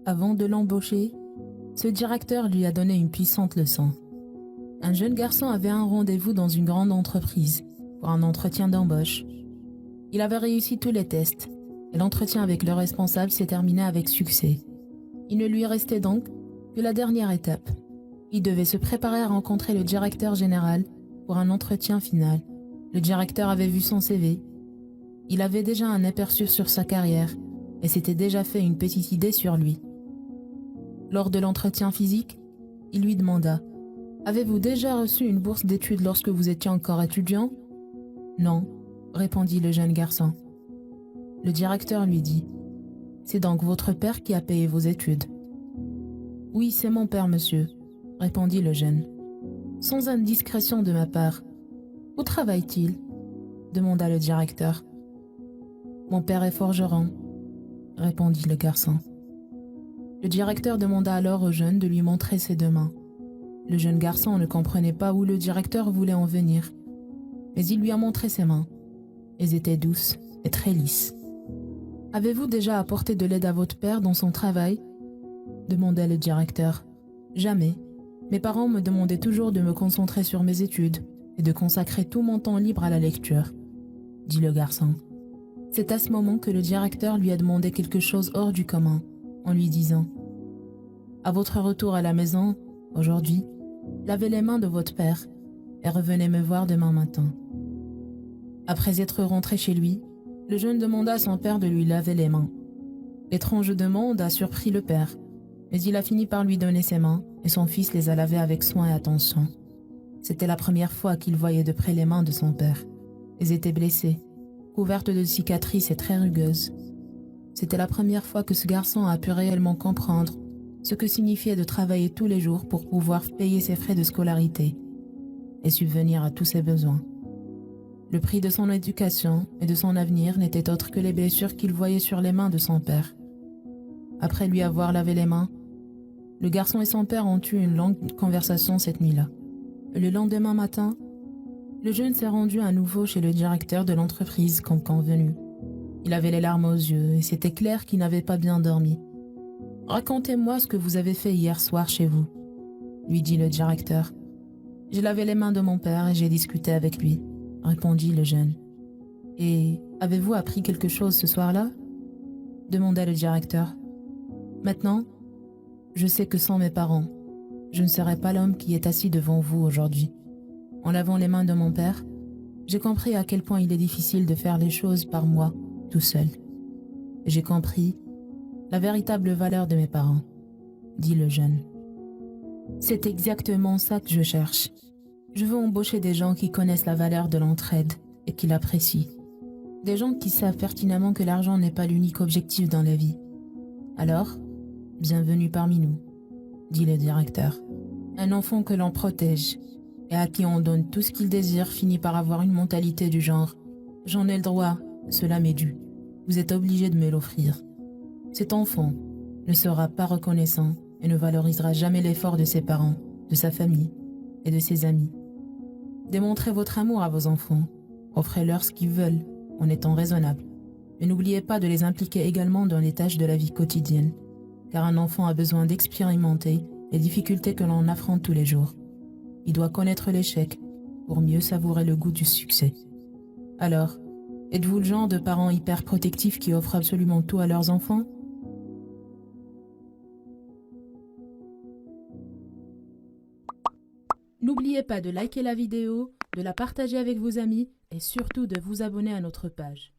Avant de l'embaucher, ce directeur lui a donné une puissante leçon. Un jeune garçon avait un rendez-vous dans une grande entreprise pour un entretien d'embauche. Il avait réussi tous les tests et l'entretien avec le responsable s'est terminé avec succès. Il ne lui restait donc que la dernière étape. Il devait se préparer à rencontrer le directeur général pour un entretien final. Le directeur avait vu son CV. Il avait déjà un aperçu sur sa carrière et s'était déjà fait une petite idée sur lui. Lors de l'entretien physique, il lui demanda « Avez-vous déjà reçu une bourse d'études lorsque vous étiez encore étudiant ?»« Non », répondit le jeune garçon. Le directeur lui dit « C'est donc votre père qui a payé vos études ?»« Oui, c'est mon père, monsieur », répondit le jeune. « Sans indiscrétion de ma part, où travaille-t-il » demanda le directeur. « Mon père est forgeron », répondit le garçon. Le directeur demanda alors au jeune de lui montrer ses deux mains. Le jeune garçon ne comprenait pas où le directeur voulait en venir, mais il lui a montré ses mains. Elles étaient douces et très lisses. « Avez-vous déjà apporté de l'aide à votre père dans son travail ?» demandait le directeur. « Jamais. Mes parents me demandaient toujours de me concentrer sur mes études et de consacrer tout mon temps libre à la lecture, » dit le garçon. C'est à ce moment que le directeur lui a demandé quelque chose hors du commun, en lui disant « À votre retour à la maison, aujourd'hui, lavez les mains de votre père et revenez me voir demain matin. » Après être rentré chez lui, le jeune demanda à son père de lui laver les mains. L'étrange demande a surpris le père, mais il a fini par lui donner ses mains et son fils les a lavées avec soin et attention. C'était la première fois qu'il voyait de près les mains de son père. Elles étaient blessées, couvertes de cicatrices et très rugueuses. C'était la première fois que ce garçon a pu réellement comprendre ce que signifiait de travailler tous les jours pour pouvoir payer ses frais de scolarité et subvenir à tous ses besoins. Le prix de son éducation et de son avenir n'était autre que les blessures qu'il voyait sur les mains de son père. Après lui avoir lavé les mains, le garçon et son père ont eu une longue conversation cette nuit-là. Le lendemain matin, le jeune s'est rendu à nouveau chez le directeur de l'entreprise comme convenu. Il avait les larmes aux yeux et c'était clair qu'il n'avait pas bien dormi. « Racontez-moi ce que vous avez fait hier soir chez vous, » lui dit le directeur. « J'ai lavé les mains de mon père et j'ai discuté avec lui, » répondit le jeune. « Et avez-vous appris quelque chose ce soir-là » demanda le directeur. « Maintenant, je sais que sans mes parents, je ne serais pas l'homme qui est assis devant vous aujourd'hui. En lavant les mains de mon père, j'ai compris à quel point il est difficile de faire les choses par moi, tout seul. J'ai compris la véritable valeur de mes parents, » dit le jeune. « C'est exactement ça que je cherche. Je veux embaucher des gens qui connaissent la valeur de l'entraide et qui l'apprécient. Des gens qui savent pertinemment que l'argent n'est pas l'unique objectif dans la vie. Alors, bienvenue parmi nous, » dit le directeur. Un enfant que l'on protège et à qui on donne tout ce qu'il désire finit par avoir une mentalité du genre « J'en ai le droit, cela m'est dû. Vous êtes obligé de me l'offrir. » Cet enfant ne sera pas reconnaissant et ne valorisera jamais l'effort de ses parents, de sa famille et de ses amis. Démontrez votre amour à vos enfants. Offrez-leur ce qu'ils veulent en étant raisonnable. Mais n'oubliez pas de les impliquer également dans les tâches de la vie quotidienne, car un enfant a besoin d'expérimenter les difficultés que l'on affronte tous les jours. Il doit connaître l'échec pour mieux savourer le goût du succès. Alors, êtes-vous le genre de parents hyper protectifs qui offrent absolument tout à leurs enfants ? N'oubliez pas de liker la vidéo, de la partager avec vos amis et surtout de vous abonner à notre page.